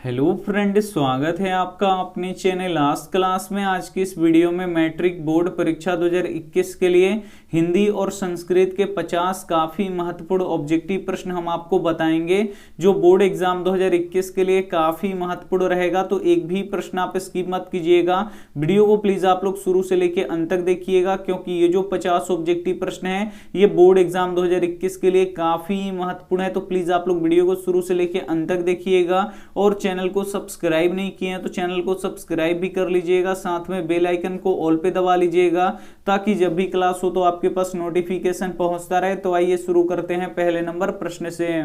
Hello friend, स्वागत है आपका अपने चैनल लास्ट क्लास में। आज की इस वीडियो में मैट्रिक बोर्ड परीक्षा 2021 के लिए हिंदी और संस्कृत के 50 काफ़ी महत्वपूर्ण ऑब्जेक्टिव प्रश्न हम आपको बताएंगे, जो बोर्ड एग्जाम 2021 के लिए काफ़ी महत्वपूर्ण रहेगा। तो एक भी प्रश्न आप स्किप मत कीजिएगा, वीडियो को प्लीज़ आप लोग शुरू से लेकर अंत तक देखिएगा, क्योंकि ये जो 50 ऑब्जेक्टिव प्रश्न है ये बोर्ड एग्जाम 2021 के लिए काफ़ी महत्वपूर्ण है। तो प्लीज़ आप लोग वीडियो को शुरू से लेकर अंत तक देखिएगा और चैनल को सब्सक्राइब नहीं किए हैं तो चैनल को सब्सक्राइब भी कर लीजिएगा, साथ में बेल आइकन को ऑल पे दबा लीजिएगा ताकि जब भी क्लास हो तो आपके पास नोटिफिकेशन पहुंचता रहे। तो आइए शुरू करते हैं पहले नंबर प्रश्न से।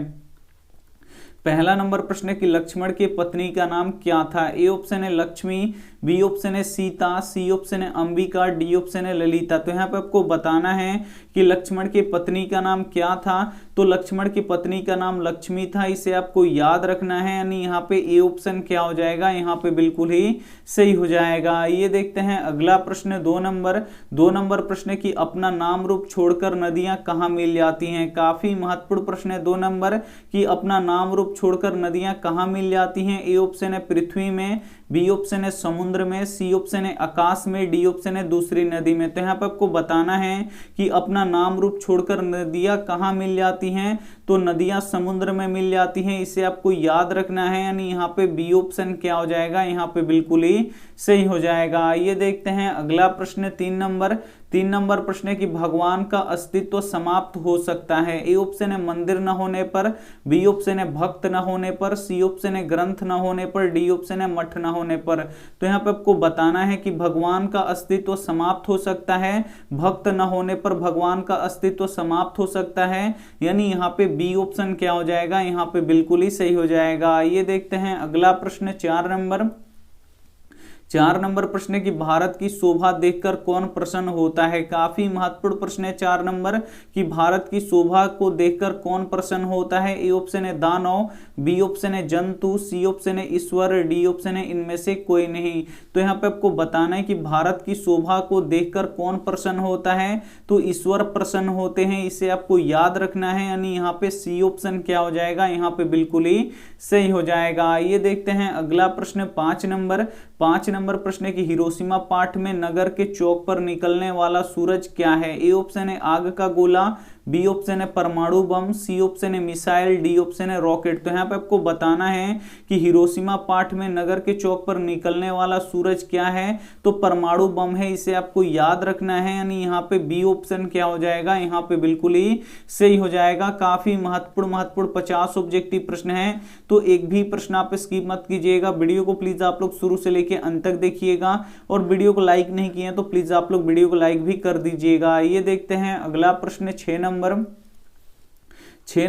पहला नंबर प्रश्न है कि लक्ष्मण की पत्नी का नाम क्या था। ए ऑप्शन है लक्ष्मी, बी ऑप्शन है सीता, सी ऑप्शन है अंबिका, डी ऑप्शन है ललिता। तो यहाँ पे आपको बताना है कि लक्ष्मण की पत्नी का नाम क्या था। तो लक्ष्मण की पत्नी का नाम लक्ष्मी था, इसे आपको याद रखना है, यानी यहाँ पे ए ऑप्शन क्या हो जाएगा, यहाँ पे बिल्कुल ही सही हो जाएगा। ये देखते हैं अगला प्रश्न, दो नंबर प्रश्न की अपना नाम रूप छोड़कर नदियां कहाँ मिल जाती हैं। काफी महत्वपूर्ण प्रश्न है 2 नंबर की अपना नाम रूप छोड़कर नदियां कहाँ मिल जाती हैं। ए ऑप्शन है पृथ्वी में, बी ऑप्शन है समुद्र में, सी ऑप्शन है आकाश में, डी ऑप्शन है दूसरी नदी में। तो यहाँ पे आपको बताना है कि अपना नाम रूप छोड़कर नदियां कहाँ मिल जाती हैं। तो नदियां समुद्र में मिल जाती हैं, इसे आपको याद रखना है, यानी यहाँ पे बी ऑप्शन क्या हो जाएगा, यहाँ पे बिल्कुल ही सही हो जाएगा। ये देखते हैं अगला प्रश्न 3 नंबर प्रश्न है कि भगवान का अस्तित्व समाप्त हो सकता है। ए ऑप्शन है मंदिर न होने पर, बी ऑप्शन है भक्त न होने पर, सी ऑप्शन है ग्रंथ न होने पर, डी ऑप्शन है मठ न होने पर। तो यहाँ पे आपको बताना है कि भगवान का अस्तित्व समाप्त हो सकता है, भक्त न होने पर भगवान का अस्तित्व समाप्त हो सकता है, यानी यहाँ पे बी ऑप्शन क्या हो जाएगा, यहाँ पे बिल्कुल ही सही हो जाएगा। ये देखते हैं अगला प्रश्न 4 नंबर प्रश्न की भारत की शोभा देखकर कौन प्रसन्न होता है। काफी महत्वपूर्ण प्रश्न है 4 नंबर की भारत की शोभा को देखकर कौन प्रसन्न होता है। ए ऑप्शन है दानव, बी ऑप्शन है जंतु, सी ऑप्शन है ईश्वर, डी ऑप्शन है इनमें से कोई नहीं। तो यहाँ पे आपको बताना है कि भारत की शोभा को देखकर कौन प्रसन्न होता है। तो ईश्वर प्रसन्न होते हैं, इसे आपको याद रखना है, यानी यहाँ पे सी ऑप्शन क्या हो जाएगा, यहाँ पे बिल्कुल ही सही हो जाएगा। ये देखते हैं अगला प्रश्न 5 नंबर प्रश्न की हिरोशिमा पाठ में नगर के चौक पर निकलने वाला सूरज क्या है। ए ऑप्शन है आग का गोला, बी ऑप्शन है परमाणु बम, सी ऑप्शन है मिसाइल, डी ऑप्शन है रॉकेट। तो यहाँ पे आपको बताना है कि हिरोशिमा पाठ में नगर के चौक पर निकलने वाला सूरज क्या है। तो परमाणु बम है, इसे आपको याद रखना है, यानी यहाँ पे बी ऑप्शन क्या हो जाएगा, यहाँ पे बिल्कुल ही सही हो जाएगा। काफी महत्वपूर्ण 50 ऑब्जेक्टिव प्रश्न है, तो एक भी प्रश्न आप स्किप मत कीजिएगा। वीडियो को प्लीज आप लोग शुरू से लेकर अंत तक देखिएगा, और वीडियो को लाइक नहीं किए तो प्लीज आप लोग वीडियो को लाइक भी कर दीजिएगा। ये देखते हैं अगला प्रश्न 6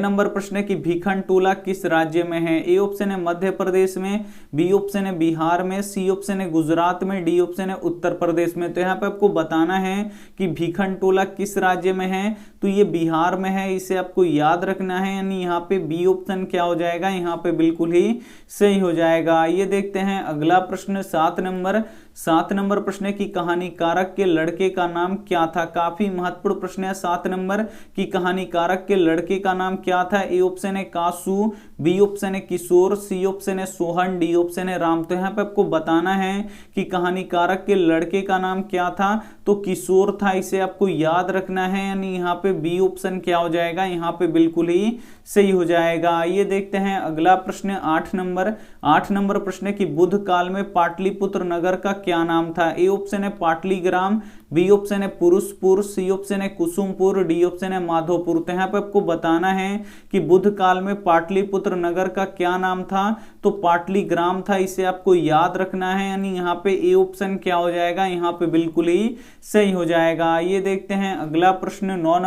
नंबर प्रश्न है कि भीखनटोला किस राज्य में है। ए ऑप्शन है मध्य प्रदेश में, बी ऑप्शन है बिहार में, सी ऑप्शन है गुजरात में, डी ऑप्शन है उत्तर प्रदेश में। तो यहाँ पे आपको बताना है कि भीखनटोला किस राज्य में है। तो ये बिहार में है, इसे आपको याद रखना है, यानी यहाँ पे बी ऑप्शन क्या हो जाएगा, यहाँ पे बिल्कुल ही सही हो जाएगा। ये देखते हैं अगला प्रश्न 7 नंबर प्रश्न की कहानीकारक के लड़के का नाम क्या था। काफी महत्वपूर्ण प्रश्न है 7 नंबर की कहानीकारक के लड़के का नाम क्या था। ए ऑप्शन है कासू, बी ऑप्शन है किशोर, सी ऑप्शन है सोहन, डी ऑप्शन है राम। तो यहाँ पे आपको बताना है कि कहानीकारक के लड़के का नाम क्या था। तो किशोर था, इसे आपको याद रखना है, यानी यहाँ पे बी ऑप्शन क्या हो जाएगा, यहाँ पे बिल्कुल ही सही हो जाएगा। ये देखते हैं अगला प्रश्न 8 नंबर प्रश्न की बुद्ध काल में पाटलिपुत्र नगर का क्या नाम था। ए ऑप्शन है पाटलीग्राम, बी ऑप्शन है पुरुषपुर, सी ऑप्शन है कुसुमपुर, डी ऑप्शन है माधोपुर। तो यहाँ पे आपको बताना है कि बुद्ध काल में पाटलिपुत्र नगर का क्या नाम था। तो पाटलीग्राम था, इसे आपको याद रखना है, यानी यहाँ पे ए ऑप्शन क्या हो जाएगा, यहाँ पे बिल्कुल ही सही हो जाएगा। ये देखते हैं अगला प्रश्न 9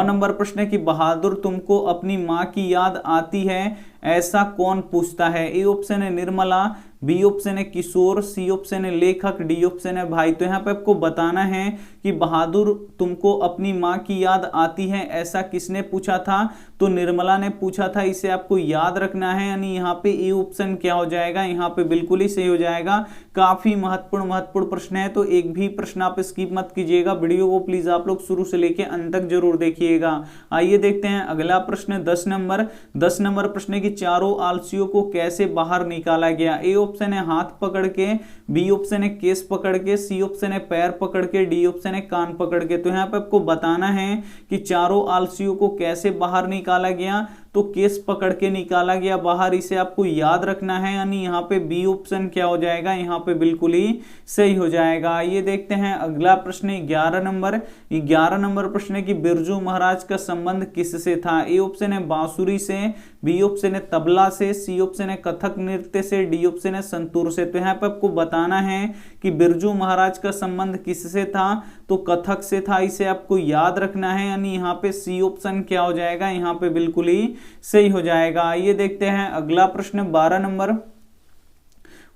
नंबर प्रश्न की बहादुर तुमको अपनी माँ की याद आती है, ऐसा कौन पूछता है। ए ऑप्शन है निर्मला, बी ऑप्शन है किशोर, सी ऑप्शन है लेखक, डी ऑप्शन है भाई। तो यहाँ पे आपको बताना है कि बहादुर तुमको अपनी माँ की याद आती है, ऐसा किसने पूछा था। तो निर्मला ने पूछा था, इसे आपको याद रखना है, यानी यहाँ पे ए ऑप्शन क्या हो जाएगा, यहाँ पे बिल्कुल ही सही हो जाएगा। काफी महत्वपूर्ण प्रश्न है, तो एक भी प्रश्न आप स्किप मत कीजिएगा। वीडियो को प्लीज आप लोग शुरू से लेके अंत तक जरूर देखिएगा। आइए देखते हैं अगला प्रश्न 10 नंबर प्रश्न की चारों आलसियों को कैसे बाहर निकाला गया। ए ऑप्शन है हाथ पकड़ के, बी ऑप्शन है केस पकड़ के, सी ऑप्शन है पैर पकड़ के, डी ऑप्शन है कान पकड़ के। तो यहाँ पे आपको बताना है कि चारों आलसियों को कैसे बाहर निकाला गया, तो केस पकड़ के निकाला गया बाहर, इसे आपको याद रखना है, यानी यहाँ पे बी ऑप्शन क्या हो जाएगा, यहाँ पे बिल्कुल ही सही हो जाएगा। ये देखते हैं अगला प्रश्न 11 नंबर। 11 नंबर प्रश्न है कि बिरजू महाराज का संबंध किससे था। ए ऑप्शन है बांसुरी से, बी ऑप्शन है तबला से, सी ऑप्शन है कथक नृत्य से, डी ऑप्शन है संतूर से। तो यहाँ पे आपको बताना है कि बिरजू महाराज का संबंध किससे था, तो कथक से था, इसे आपको याद रखना है, यानी यहाँ पे सी ऑप्शन क्या हो जाएगा, यहाँ पे बिल्कुल ही सही हो जाएगा। ये देखते हैं अगला प्रश्न 12 नंबर।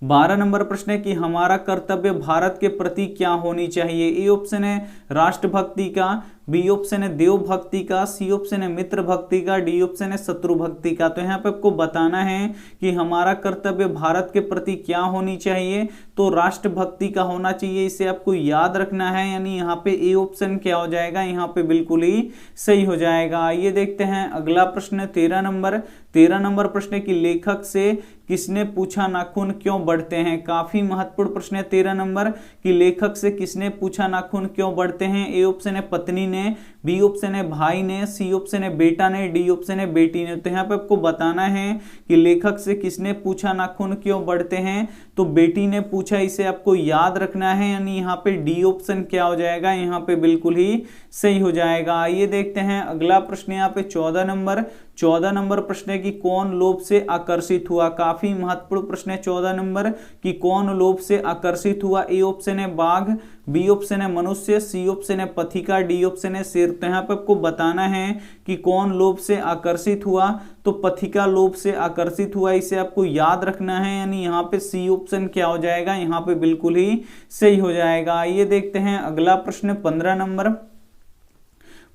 12 नंबर प्रश्न है कि हमारा कर्तव्य भारत के प्रति क्या होनी चाहिए। ए ऑप्शन है राष्ट्रभक्ति का, बी ऑप्शन है देव भक्ति का, सी ऑप्शन है मित्र भक्ति का, डी ऑप्शन है शत्रु भक्ति का। तो यहाँ पे आपको बताना है कि हमारा कर्तव्य भारत के प्रति क्या होनी चाहिए, तो राष्ट्रभक्ति का होना चाहिए, इसे आपको याद रखना है, यानी यहाँ पे ए ऑप्शन क्या हो जाएगा, यहाँ पे बिल्कुल ही सही हो जाएगा। ये देखते हैं अगला प्रश्न 13 नंबर। 13 नंबर प्रश्न है कि लेखक से किसने पूछा नाखून क्यों बढ़ते हैं। काफी महत्वपूर्ण प्रश्न है 13 नंबर कि लेखक से किसने पूछा नाखून क्यों बढ़ते हैं। ए ऑप्शन है पत्नी ने, बी ऑप्शन है भाई ने, सी ऑप्शन है बेटा ने, डी ऑप्शन है बेटी ने। तो यहाँ पे आपको बताना है कि लेखक से किसने पूछा नाखून क्यों बढ़ते हैं, तो बेटी ने पूछा, इसे आपको याद रखना है, यानी यहाँ पे डी ऑप्शन क्या हो जाएगा, यहाँ पे बिल्कुल ही सही हो जाएगा। ये देखते हैं अगला प्रश्न यहाँ पे 14 नंबर। 14 नंबर प्रश्न है कि कौन लोभ से आकर्षित हुआ। काफी महत्वपूर्ण प्रश्न है 14 नंबर कि कौन लोभ से आकर्षित हुआ। ए ऑप्शन है बाघ, बी ऑप्शन है मनुष्य, सी ऑप्शन है पथिका, डी ऑप्शन है शेर। तो यहाँ पे आपको बताना है कि कौन लोभ से आकर्षित हुआ, तो पथिका लोभ से आकर्षित हुआ, इसे आपको याद रखना है, यानी यहाँ पे सी ऑप्शन क्या हो जाएगा, यहाँ पे बिल्कुल ही सही हो जाएगा। ये देखते हैं अगला प्रश्न 15 नंबर।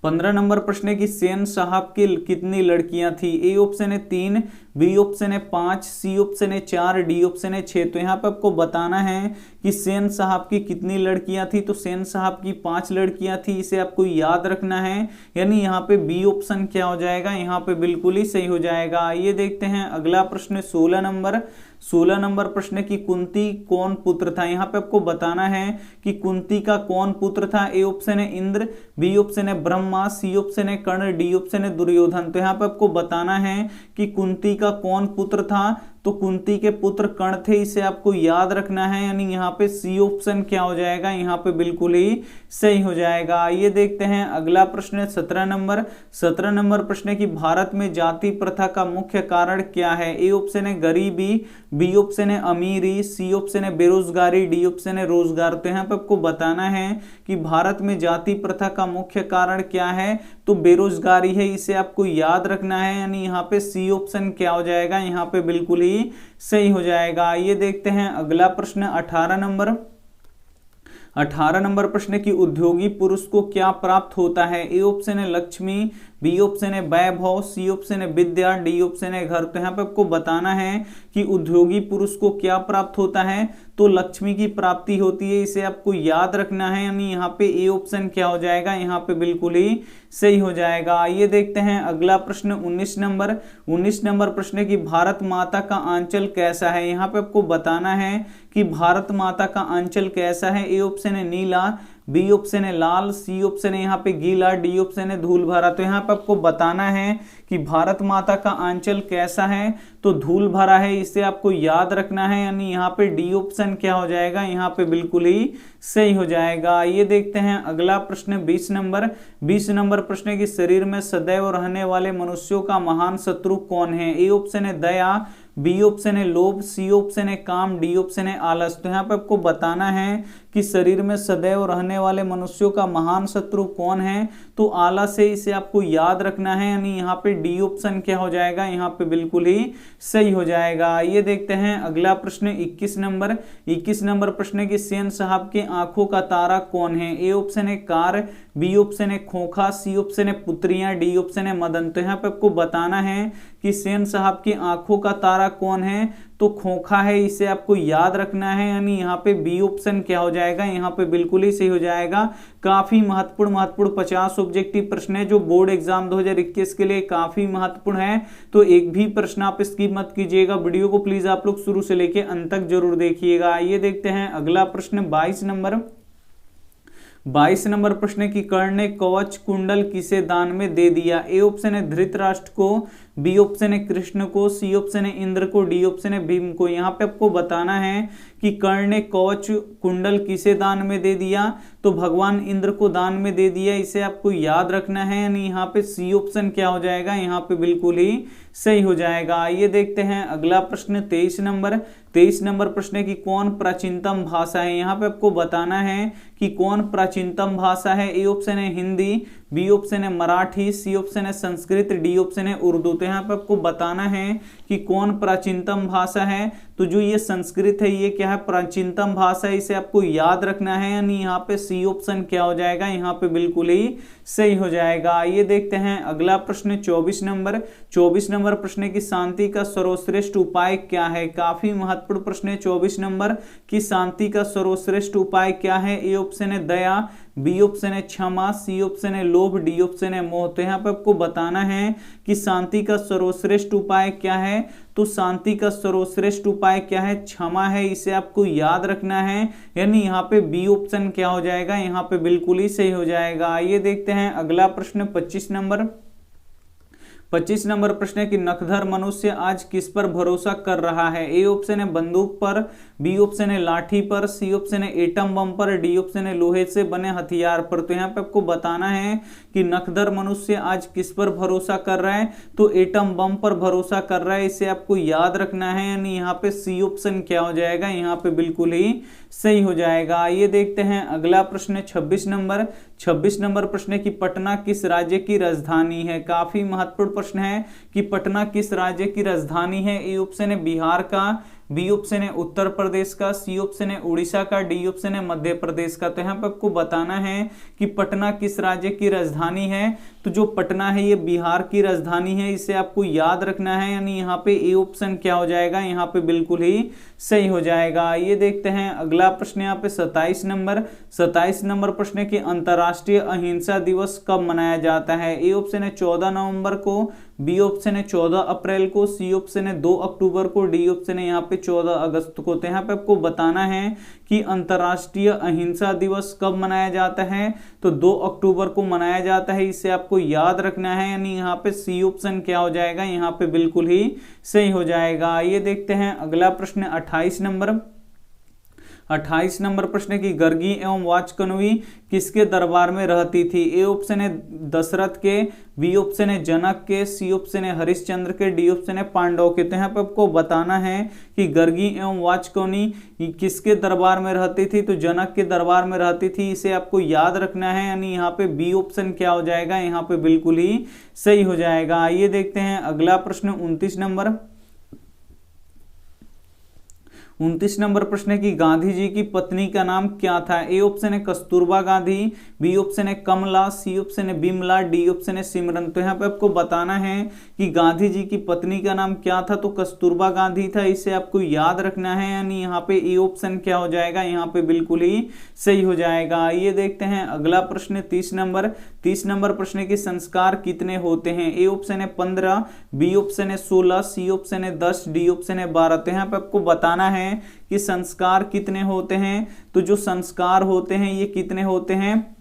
15 नंबर प्रश्न है कि सेन साहब की कितनी लड़कियां थी। ए ऑप्शन है 3, बी ऑप्शन है 5, सी ऑप्शन है 4, डी ऑप्शन है 6। तो यहाँ पे आपको बताना है कि सेन साहब की कितनी लड़कियां थी, तो सेन साहब की 5 लड़कियां थी, इसे आपको याद रखना है, यानी यहाँ पे बी ऑप्शन क्या हो जाएगा, यहाँ पे बिल्कुल ही सही हो जाएगा। ये देखते हैं अगला प्रश्न 16 नंबर। 16 नंबर प्रश्न की कुंती कौन पुत्र था। यहाँ पे आपको बताना है कि कुंती का कौन पुत्र था। ए ऑप्शन है इंद्र, बी ऑप्शन है ब्रह्मा, सी ऑप्शन है कर्ण, डी ऑप्शन है दुर्योधन। तो यहाँ पे आपको बताना है कि कुंती का कौन पुत्र था, तो कुंती के पुत्र कर्ण थे, इसे आपको याद रखना है, यानी यहाँ पे सी ऑप्शन क्या हो जाएगा, यहाँ पे बिल्कुल ही सही हो जाएगा। ये देखते हैं अगला प्रश्न 17 नंबर। 17 नंबर प्रश्न है कि भारत में जाति प्रथा का मुख्य कारण क्या है। ए ऑप्शन है गरीबी, बी ऑप्शन है अमीरी, सी ऑप्शन है बेरोजगारी, डी ऑप्शन है रोजगार। तो यहाँ पे आपको बताना है कि भारत में जाति प्रथा का मुख्य कारण क्या है, तो बेरोजगारी है, इसे आपको याद रखना है, यानी यहाँ पे सी ऑप्शन क्या हो जाएगा, यहाँ पे बिल्कुल ही सही हो जाएगा। ये देखते हैं अगला प्रश्न 18 नंबर। 18 नंबर प्रश्न की उद्योगी पुरुष को क्या प्राप्त होता है। ए ऑप्शन है लक्ष्मी, बी ऑप्शन है वैभव, सी ऑप्शन है विद्या, डी ऑप्शन है घर। तो यहाँ पे आपको बताना है कि उद्योगी पुरुष को क्या प्राप्त होता है, तो लक्ष्मी की प्राप्ति होती है, इसे आपको याद रखना है, यानी यहाँ पे ए ऑप्शन क्या हो जाएगा, यहाँ पे बिल्कुल ही सही हो जाएगा। ये देखते हैं अगला प्रश्न 19 नंबर। 19 नंबर प्रश्न की भारत माता का आंचल कैसा है। यहाँ पे आपको बताना है कि भारत माता का आंचल कैसा है। ए ऑप्शन है नीला, बी ऑप्शन है लाल, सी ऑप्शन है यहाँ पे गीला, डी ऑप्शन है धूल भरा। तो यहाँ पे आपको बताना है कि भारत माता का आंचल कैसा है, तो धूल भरा है, इसे आपको याद रखना है, यानी यहाँ पे डी ऑप्शन क्या हो जाएगा, यहाँ पे बिल्कुल ही सही हो जाएगा। ये देखते हैं अगला प्रश्न 20 नंबर। 20 नंबर प्रश्न की शरीर में सदैव रहने वाले मनुष्यों का महान शत्रु कौन है। ए ऑप्शन है दया, बी ऑप्शन है लोभ, सी ऑप्शन है काम, डी ऑप्शन है आलस। तो यहाँ पे आपको बताना है कि शरीर में सदैव रहने वाले मनुष्यों का महान शत्रु कौन है, तो आलस है, इसे आपको याद रखना है, यानी यहाँ पे डी ऑप्शन क्या हो जाएगा, यहाँ पे बिल्कुल ही सही हो जाएगा। ये देखते हैं अगला प्रश्न 21 नंबर। 21 नंबर प्रश्न की सेन साहब के आंखों का तारा कौन है। ए ऑप्शन है कार, बी ऑप्शन है खोखा, सी ऑप्शन है पुत्रियां, डी ऑप्शन है मदन। तो यहाँ पे आपको बताना है कि सेन साहब की आंखों का तारा कौन है, तो खोखा है, इसे आपको याद रखना है। यानी यहाँ पे बी ऑप्शन क्या हो जाएगा, यहाँ पे बिल्कुल ही सही हो जाएगा। काफी महत्वपूर्ण 50 ऑब्जेक्टिव प्रश्न है जो बोर्ड एग्जाम 2021 के लिए काफी महत्वपूर्ण है। तो एक भी प्रश्न आप स्किप मत कीजिएगा, वीडियो को प्लीज आप लोग शुरू से लेके अंत तक जरूर देखिएगा। आइए देखते हैं अगला प्रश्न 22 नंबर प्रश्न की कर्ण ने कवच कुंडल किसे दान में दे दिया। ए ऑप्शन है धृतराष्ट्र को, बी ऑप्शन है कृष्ण को, सी ऑप्शन है इंद्र को, डी ऑप्शन है भीम को। यहाँ पे आपको बताना है कि कर्ण ने कवच कुंडल किसे दान में दे दिया, तो भगवान इंद्र को दान में दे दिया, इसे आपको याद रखना है। यानी यहाँ पे सी ऑप्शन क्या हो जाएगा, यहाँ पे बिल्कुल ही सही हो जाएगा। आइए देखते हैं अगला प्रश्न 23 नंबर प्रश्न की कौन प्राचीनतम भाषा है। यहाँ पे आपको बताना है कि कौन प्राचीनतम भाषा है। ए ऑप्शन है हिंदी, बी ऑप्शन है मराठी, सी ऑप्शन है संस्कृत, डी ऑप्शन है उर्दू। तो यहाँ पे आपको बताना है कि कौन प्राचीनतम भाषा है, तो जो ये संस्कृत है ये क्या है, प्राचीनतम भाषा है, इसे आपको याद रखना है। यानी यहाँ पे सी ऑप्शन क्या हो जाएगा, यहाँ पे बिल्कुल ही सही हो जाएगा। आइए देखते हैं अगला प्रश्न 24 नंबर प्रश्न की शांति का सर्वश्रेष्ठ उपाय क्या है। काफी महत्वपूर्ण प्रश्न है 24 नंबर की शांति का सर्वश्रेष्ठ उपाय क्या है। ए ऑप्शन है दया, बी ऑप्शन है क्षमा, सी ऑप्शन है लोभ, डी ऑप्शन है मोह। तो यहाँ पे आपको बताना है कि शांति का सर्वश्रेष्ठ उपाय क्या है, तो शांति का सर्वश्रेष्ठ उपाय क्या है, क्षमा है, इसे आपको याद रखना है। यानी यहाँ पे बी ऑप्शन क्या हो जाएगा, यहाँ पे बिल्कुल ही सही हो जाएगा। आइए देखते हैं अगला प्रश्न 25 नंबर प्रश्न की नखधर मनुष्य आज किस पर भरोसा कर रहा है। ए ऑप्शन है बंदूक पर, बी ऑप्शन है लाठी पर, सी ऑप्शन है एटम बम पर, डी ऑप्शन है लोहे से बने हथियार पर। तो यहाँ पे आपको बताना है कि नखधर मनुष्य आज किस पर भरोसा कर रहा है, तो एटम बम पर भरोसा कर रहा है, इसे आपको याद रखना है। यानी यहाँ पे सी ऑप्शन क्या हो जाएगा, यहाँ पे बिल्कुल ही सही हो जाएगा। आइए देखते हैं अगला प्रश्न 26 नंबर प्रश्न की पटना किस राज्य की राजधानी है। काफी महत्वपूर्ण प्रश्न है कि पटना किस राज्य की राजधानी है। ए ऑप्शन है बिहार का, बी ऑप्शन है उत्तर प्रदेश का, सी ऑप्शन है उड़ीसा का, डी ऑप्शन है मध्य प्रदेश का। तो यहाँ पे आपको बताना है कि पटना किस राज्य की राजधानी है, तो जो पटना है ये बिहार की राजधानी है, इसे आपको याद रखना है। यानी यहाँ पे ए ऑप्शन क्या हो जाएगा, यहाँ पे बिल्कुल ही सही हो जाएगा। ये देखते हैं अगला प्रश्न यहाँ पे 27 नंबर प्रश्न की अंतर्राष्ट्रीय अहिंसा दिवस कब मनाया जाता है। ए ऑप्शन है 14 नवंबर को, बी ऑप्शन है 14 अप्रैल को, सी ऑप्शन है 2 अक्टूबर को, डी ऑप्शन है यहाँ पे 14 अगस्त को। तो यहाँ पे आपको बताना है कि अंतर्राष्ट्रीय अहिंसा दिवस कब मनाया जाता है, तो 2 अक्टूबर को मनाया जाता है, इसे आपको याद रखना है। यानी यहाँ पे सी ऑप्शन क्या हो जाएगा, यहाँ पे बिल्कुल ही सही हो जाएगा। ये देखते हैं अगला प्रश्न 28 नंबर प्रश्न की गर्गी एवं वाचकनवी किसके दरबार में रहती थी। ए ऑप्शन है दशरथ के, बी ऑप्शन है जनक के, सी ऑप्शन है हरिश्चंद्र के, डी ऑप्शन है पांडव के। तो यहाँ पे आपको बताना है कि गर्गी एवं वाचकनी किसके दरबार में रहती थी, तो जनक के दरबार में रहती थी, इसे आपको याद रखना है। यानी यहाँ पे बी ऑप्शन क्या हो जाएगा, यहाँ पे बिल्कुल ही सही हो जाएगा। आइए देखते हैं अगला प्रश्न 29 नंबर प्रश्न की गांधी जी की पत्नी का नाम क्या था। ए ऑप्शन है कस्तूरबा गांधी, बी ऑप्शन है कमला, सी ऑप्शन है बिमला, डी ऑप्शन है सिमरन। तो यहाँ पे आपको बताना है कि गांधी जी की पत्नी का नाम क्या था, तो कस्तूरबा गांधी था, इसे आपको याद रखना है। यानी यहाँ पे ए ऑप्शन क्या हो जाएगा, यहाँ पे बिल्कुल ही सही हो जाएगा। ये देखते हैं अगला प्रश्न 30 नंबर प्रश्न के संस्कार कितने होते हैं। ए ऑप्शन है 15, बी ऑप्शन है 16, सी ऑप्शन है 10, डी ऑप्शन है 12। तो यहाँ पे आपको बताना है कि संस्कार कितने होते हैं, तो जो संस्कार होते हैं ये कितने होते हैं।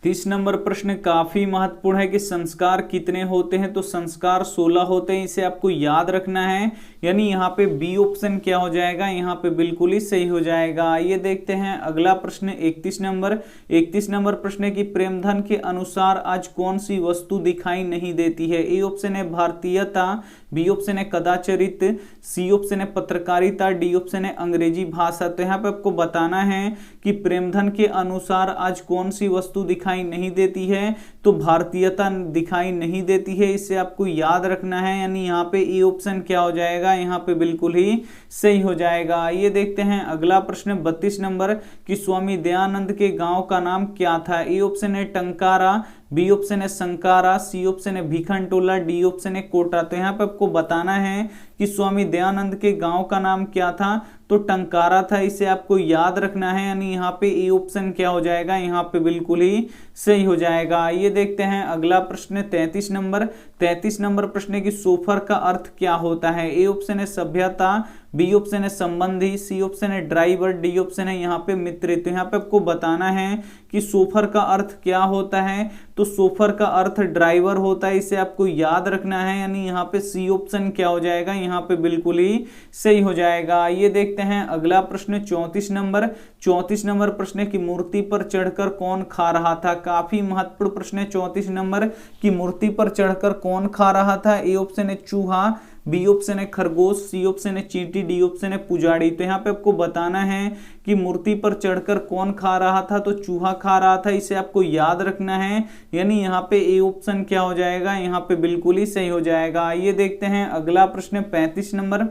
30 नंबर प्रश्न काफी महत्वपूर्ण है कि संस्कार कितने होते हैं, तो संस्कार 16 होते हैं, इसे आपको याद रखना है। यानी यहाँ पे बी ऑप्शन क्या हो जाएगा, यहाँ पे बिल्कुल ही सही हो जाएगा। ये देखते हैं अगला प्रश्न 31 नंबर प्रश्न की प्रेमधन के अनुसार आज कौन सी वस्तु दिखाई नहीं देती है। ए ऑप्शन है भारतीयता, बी ऑप्शन है कदाचरित, सी ऑप्शन है पत्रकारिता, डी ऑप्शन है अंग्रेजी भाषा। तो यहाँ पे आपको बताना है कि प्रेमधन के अनुसार आज कौन सी वस्तु दिखाई नहीं देती है, तो भारतीयता दिखाई नहीं देती है, इसे आपको याद रखना है। यानी यहाँ पे ए ऑप्शन क्या हो जाएगा, यहाँ पे बिल्कुल ही सही हो जाएगा। ये देखते हैं अगला प्रश्न 32 नंबर कि स्वामी दयानंद के गांव का नाम क्या था। ए ऑप्शन है टंकारा, बी ऑप्शन है संकारा, सी ऑप्शन है भीखनटोला, डी ऑप्शन है कोटा। तो यहाँ पे आपको बताना है कि स्वामी दयानंद के गांव का नाम क्या था, तो टंकारा था, इसे आपको याद रखना है। यानी यहाँ पे ए ऑप्शन क्या हो जाएगा, यहाँ पे बिल्कुल ही सही हो जाएगा। ये देखते हैं अगला प्रश्न 33 नंबर। 33 नंबर प्रश्न की सोफर का अर्थ क्या होता है। ए ऑप्शन है सभ्यता, बी ऑप्शन है संबंधी, सी ऑप्शन है ड्राइवर, डी ऑप्शन है यहाँ पे मित्र। तो यहाँ पे आपको बताना है कि सोफर का अर्थ क्या होता है, तो सोफर का अर्थ ड्राइवर होता है, इसे आपको याद रखना है। यानी यहाँ पे सी ऑप्शन क्या हो जाएगा, यहाँ पे बिल्कुल ही सही हो जाएगा। ये देखते हैं अगला प्रश्न 34 नंबर। 34 नंबर प्रश्न की मूर्ति पर चढ़कर कौन खा रहा था। काफी महत्वपूर्ण प्रश्न है 34 नंबर की मूर्ति पर चढ़कर कौन खा रहा था। ए ऑप्शन है चूहा, बी ऑप्शन है खरगोश, सी ऑप्शन है चींटी, डी ऑप्शन है पुजारी। तो यहाँ पे आपको बताना है कि मूर्ति पर चढ़कर कौन खा रहा था, तो चूहा खा रहा था, इसे आपको याद रखना है। यानी यहाँ पे ए ऑप्शन क्या हो जाएगा, यहाँ पे बिल्कुल ही सही हो जाएगा। ये देखते हैं अगला प्रश्न 35 नंबर।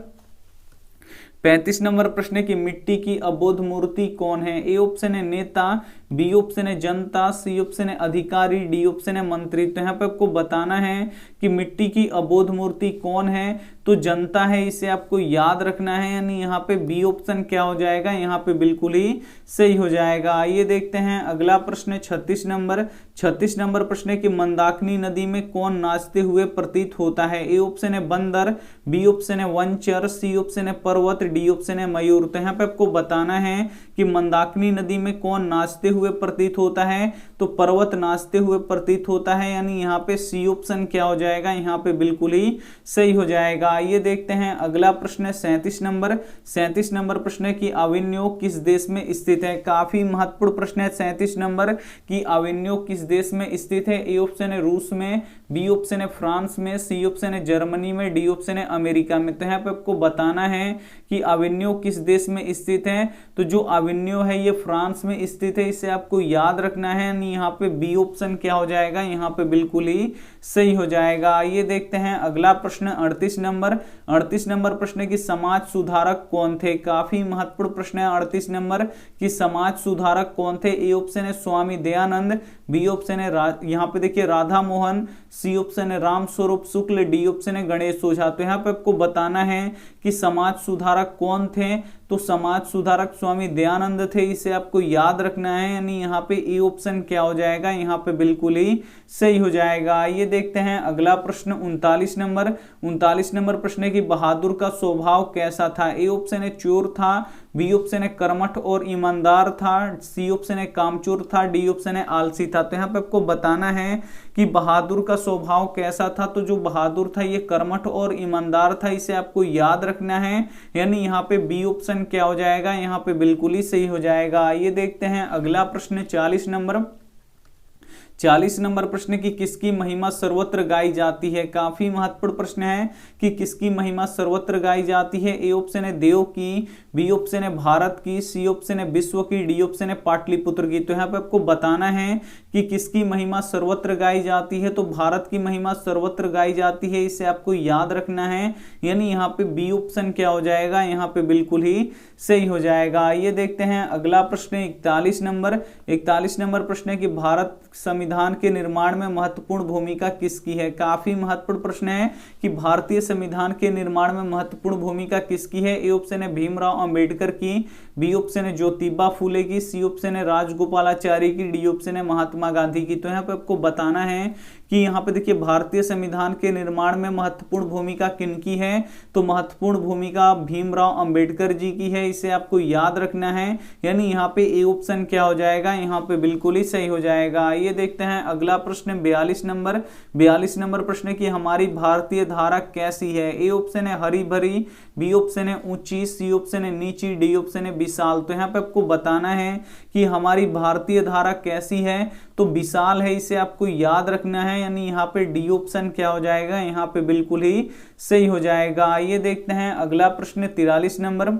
35 नंबर प्रश्न की मिट्टी की अबोध मूर्ति कौन है। ए ऑप्शन है नेता, बी ऑप्शन है जनता, सी ऑप्शन है अधिकारी, डी ऑप्शन है मंत्री। तो यहाँ पे आपको बताना है कि मिट्टी की अबोध मूर्ति कौन है, तो जनता है, इसे आपको याद रखना है। यानी यहाँ पे बी ऑप्शन क्या हो जाएगा, यहाँ पे बिल्कुल ही सही हो जाएगा। ये देखते हैं अगला प्रश्न 36 नंबर। 36 नंबर प्रश्न की मंदाकिनी नदी में कौन नाचते हुए प्रतीत होता है। ए ऑप्शन है बंदर, बी ऑप्शन है वनचर, सी ऑप्शन है पर्वत, डी ऑप्शन है मयूर। तो यहाँ पे आपको बताना है कि मंदाकिनी नदी में कौन नाचते हुए प्रतीत होता है, तो पर्वत नाचते हुए प्रतीत होता है। यानी यहाँ पे सी ऑप्शन क्या हो जाएगा, यहाँ पे बिल्कुल ही सही हो जाएगा। ये देखते हैं अगला प्रश्न 37 नंबर। 37 नंबर प्रश्न की अविन्यो किस देश में स्थित है। काफी महत्वपूर्ण प्रश्न है 37 नंबर की अविन्यो किस देश में स्थित है। ए ऑप्शन है रूस में, बी ऑप्शन है फ्रांस में, सी ऑप्शन है जर्मनी में, डी ऑप्शन है अमेरिका में। तो यहाँ पे आपको बताना है कि अविन्यो किस देश में स्थित है, तो जो अविन्यो है ये फ्रांस में स्थित है, इसे आपको याद रखना है। यानी यहाँ पे बी ऑप्शन क्या हो जाएगा, यहाँ पे बिल्कुल ही सही हो जाएगा। ये देखते हैं अगला प्रश्न 38 नंबर। 38 नंबर प्रश्न की समाज सुधारक कौन थे। काफी महत्वपूर्ण प्रश्न है 38 नंबर की समाज सुधारक कौन थे। ए ऑप्शन है स्वामी दयानंद, बी ऑप्शन है यहाँ पे देखिए राधा मोहन, सी ऑप्शन है राम स्वरूप शुक्ल, डी ऑप्शन है गणेश ओझा। तो यहाँ पे आपको बताना है कि समाज सुधारक कौन थे, तो समाज सुधारक स्वामी दयानंद थे, इसे आपको याद रखना है। यानी यहाँ पे ए ऑप्शन क्या हो जाएगा, यहाँ पे बिल्कुल ही सही हो जाएगा। ये देखते हैं अगला प्रश्न 39 नंबर। 39 नंबर प्रश्न की बहादुर का स्वभाव कैसा था। ए ऑप्शन है चोर था, बी ऑप्शन है कर्मठ और ईमानदार था, सी ऑप्शन है कामचोर था, डी ऑप्शन है आलसी था। तो यहाँ पे आपको बताना है कि बहादुर का स्वभाव कैसा था, तो जो बहादुर था ये कर्मठ और ईमानदार था, इसे आपको याद रखना है। यानी यहाँ पे बी ऑप्शन क्या हो जाएगा, यहाँ पे बिल्कुल ही सही हो जाएगा। ये देखते हैं अगला प्रश्न 40 नंबर। 40 नंबर प्रश्न की किसकी महिमा सर्वत्र गाई जाती है। काफी महत्वपूर्ण प्रश्न है कि किसकी महिमा सर्वत्र गाई जाती है। ए ऑप्शन है देव की, बी ऑप्शन है भारत की, सी ऑप्शन है विश्व की, डी ऑप्शन है पाटलिपुत्र की। तो यहाँ पे आपको बताना है कि किसकी महिमा सर्वत्र गाई जाती है, तो भारत की महिमा सर्वत्र गाई जाती है, इसे आपको याद रखना है। यानी यहाँ पे बी ऑप्शन क्या हो जाएगा, यहाँ पे बिल्कुल ही सही हो जाएगा। ये देखते हैं अगला प्रश्न 41 नंबर। 41 नंबर प्रश्न है कि भारत संविधान के निर्माण में महत्वपूर्ण भूमिका किसकी है। काफी महत्वपूर्ण प्रश्न है कि भारतीय संविधान के निर्माण में महत्वपूर्ण भूमिका किसकी है। ए ऑप्शन है भीमराव अंबेडकर की, बी ऑप्शन है ज्योतिबा फूले की, सी ऑप्शन है राजगोपालाचारी की, डी ऑप्शन है महात्मा गांधी की। तो यहाँ पे आपको बताना है कि यहाँ पे देखिए भारतीय संविधान के निर्माण में महत्वपूर्ण भूमिका किनकी है, तो महत्वपूर्ण भूमिका भीमराव अंबेडकर जी की है, इसे आपको याद रखना है। यानी यहाँ पे ए ऑप्शन क्या हो जाएगा, यहाँ पे बिल्कुल ही सही हो जाएगा। ये देखते हैं अगला प्रश्न 42 नंबर। 42 नंबर प्रश्न की हमारी भारतीय धारा कैसी है। ए ऑप्शन है हरी भरी, बी ऑप्शन है ऊंची, सी ऑप्शन है नीची, डी ऑप्शन है विशाल। तो यहाँ पे आपको बताना है कि हमारी भारतीय धारा कैसी है, तो विशाल है, इसे आपको याद रखना है, यानी यहाँ पे डी ऑप्शन क्या हो जाएगा, यहाँ पे बिल्कुल ही सही हो जाएगा। आइए देखते हैं अगला प्रश्न 43 नंबर।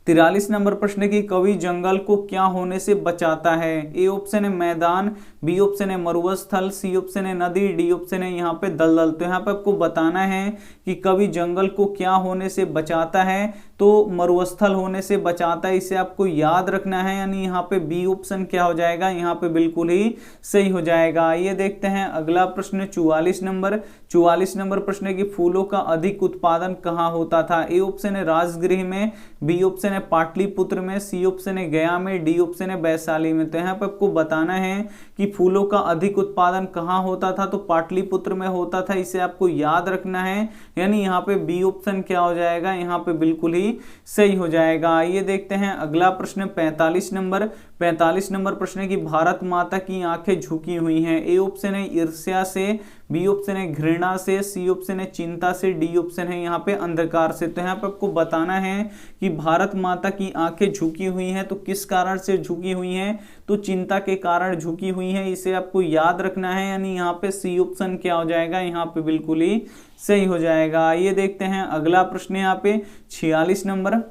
43 नंबर प्रश्न की कवि जंगल को क्या होने से बचाता है। ए ऑप्शन है मैदान, बी ऑप्शन है मरुस्थल, सी ऑप्शन है नदी, डी ऑप्शन है यहाँ पे दलदल। तो यहाँ पे आपको बताना है कि कवि जंगल को क्या होने से बचाता है, तो मरुस्थल होने से बचाता है, इसे आपको याद रखना है, यानी यहाँ पे बी ऑप्शन क्या हो जाएगा, यहाँ पे बिल्कुल ही सही हो जाएगा। आइए देखते हैं अगला प्रश्न 44 नंबर। 44 नंबर प्रश्न की फूलों का अधिक उत्पादन कहाँ होता था। ए ऑप्शन है राजगृह में, बी ऑप्शन है पाटलिपुत्र में, सी ऑप्शन है गया में, डी ऑप्शन है वैशाली में। तो यहाँ पे आपको बताना है कि फूलों का अधिक उत्पादन कहाँ होता था, तो पाटलिपुत्र में होता था, इसे आपको याद रखना है, यानी यहाँ पे बी ऑप्शन क्या हो जाएगा, यहाँ पे बिल्कुल ही सही हो जाएगा। आइए देखते हैं अगला प्रश्न 45 नंबर। 45 नंबर प्रश्न की भारत माता की आंखें झुकी हुई हैं। ए ऑप्शन है ईर्ष्या से, बी ऑप्शन है घृणा से, सी ऑप्शन है चिंता से, डी ऑप्शन है यहाँ पे अंधकार से। तो यहाँ पे आपको बताना है कि भारत माता की आंखें झुकी हुई हैं, तो किस कारण से झुकी हुई हैं, तो चिंता के कारण झुकी हुई है, इसे आपको याद रखना है, यानी यहाँ पे सी ऑप्शन क्या हो जाएगा, यहाँ पे बिल्कुल ही सही हो जाएगा। आइए देखते हैं अगला प्रश्न यहाँ पे 46 नंबर।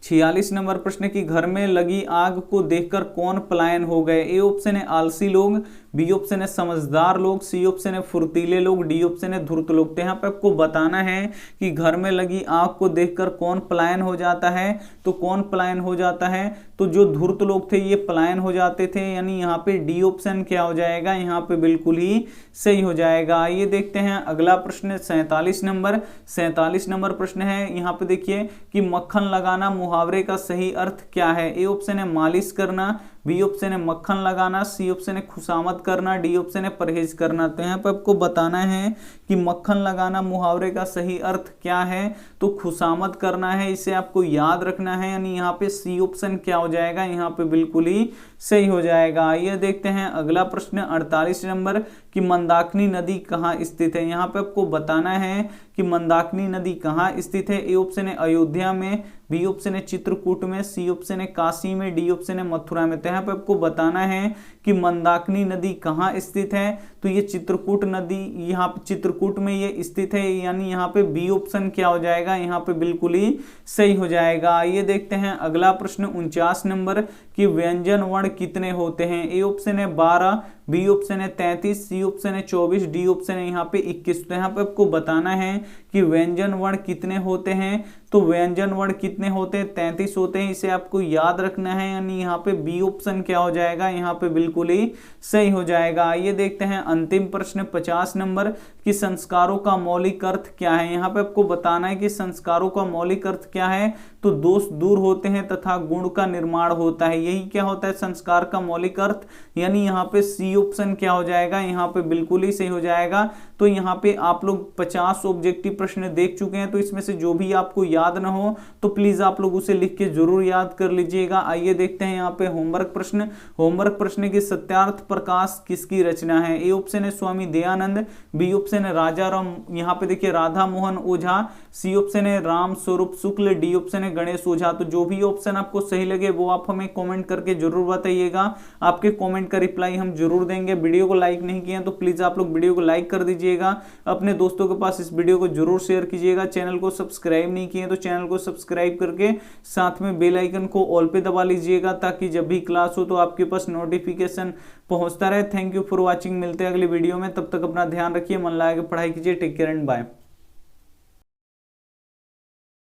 46 नंबर प्रश्न की घर में लगी आग को देखकर कौन पलायन हो गए। ए ऑप्शन है आलसी लोग, बी ऑप्शन है समझदार लोग, सी ऑप्शन है फुर्तीले लोग, डी ऑप्शन है धूर्त लोग। तो यहाँ पे आपको बताना है कि घर में लगी आग को देखकर कौन पलायन हो जाता है, तो कौन पलायन हो जाता है, तो जो धूर्त लोग थे ये पलायन हो जाते थे, यानी यहाँ पे डी ऑप्शन क्या हो जाएगा, यहाँ पे बिल्कुल ही सही हो जाएगा। आइए देखते हैं अगला प्रश्न 47 नंबर। 47 नंबर प्रश्न है, यहाँ पे देखिए कि मक्खन लगाना मुहावरे का सही अर्थ क्या है। ए ऑप्शन है मालिश करना, बी ऑप्शन है मक्खन लगाना, सी ऑप्शन है खुशामद करना, डी ऑप्शन है परहेज करना। तो यहाँ पे आपको बताना है कि मक्खन लगाना मुहावरे का सही अर्थ क्या है, तो खुशामद करना है, इसे आपको याद रखना है, यानी यहाँ पे सी ऑप्शन क्या हो जाएगा, यहाँ पे बिल्कुल ही सही हो जाएगा। आइए देखते हैं अगला प्रश्न 48 नंबर कि मंदाकिनी नदी कहाँ स्थित है। यहाँ पे आपको बताना है कि मंदाकिनी नदी कहाँ स्थित है। ए ऑप्शन है अयोध्या में, बी ऑप्शन है चित्रकूट में, सी ऑप्शन है काशी में, डी ऑप्शन है मथुरा में। तो यहाँ पे आपको बताना है कि मंदाकिनी नदी कहाँ स्थित है, तो ये चित्रकूट नदी, यहाँ पे चित्रकूट में ये स्थित है, यानी यहाँ पे बी ऑप्शन क्या हो जाएगा, यहाँ पे बिल्कुल ही सही हो जाएगा। आइए देखते हैं अगला प्रश्न 49 नंबर कि व्यंजन वर्ण कितने होते हैं। ए ऑप्शन है 12, बी ऑप्शन है 33, सी ऑप्शन है 24, डी ऑप्शन है यहाँ पे 21। तो यहाँ पे आपको बताना है कि व्यंजन वर्ण कितने होते हैं, तो व्यंजन वर्ण कितने होते हैं, 33 होते हैं, इसे आपको याद रखना है, यानी यहाँ पे बी ऑप्शन क्या हो जाएगा, यहाँ पे बिल्कुल ही सही हो जाएगा। आइए देखते हैं अंतिम प्रश्न 50 नंबर कि संस्कारों का मौलिक अर्थ क्या है। यहाँ पे आपको बताना है कि संस्कारों का मौलिक अर्थ क्या है, तो दोष दूर होते हैं तथा गुण का निर्माण होता है, यही क्या होता है संस्कार का मौलिक अर्थ, यानी यहाँ पे सी ऑप्शन क्या हो जाएगा, यहाँ पे बिल्कुल ही सही हो जाएगा। तो यहाँ पे आप लोग 50 ऑब्जेक्टिव प्रश्न देख चुके हैं, तो इसमें से जो भी आपको याद ना हो तो प्लीज आप लोग उसे लिख के जरूर याद कर लीजिएगा। आइए देखते हैं यहाँ पे होमवर्क प्रश्न। होमवर्क प्रश्न की सत्यार्थ प्रकाश किसकी रचना है। ए ऑप्शन है स्वामी दयानंद, बी ऑप्शन है राजा राम, यहाँ पे देखिए राधा मोहन ओझा, सी ऑप्शन है राम स्वरूप शुक्ल, डी ऑप्शन है गणेश ओझा। तो जो भी ऑप्शन आपको सही लगे वो आप हमें कमेंट करके जरूर बताइएगा, आपके कमेंट का रिप्लाई हम जरूर देंगे। वीडियो को लाइक नहीं किया तो प्लीज आप लोग वीडियो को लाइक कर दीजिएगा, अपने दोस्तों के पास इस वीडियो को जरूर शेयर कीजिएगा। चैनल को सब्सक्राइब नहीं किए तो चैनल को सब्सक्राइब करके साथ में बेल आइकन को ऑल पे दबा लीजिएगा, ताकि जब भी क्लास हो तो आपके पास नोटिफिकेशन पहुंचता रहे। थैंक यू फॉर वॉचिंग, मिलते हैं अगली वीडियो में, तब तक अपना ध्यान रखिए, मन लगा के पढ़ाई कीजिए। Take care and bye.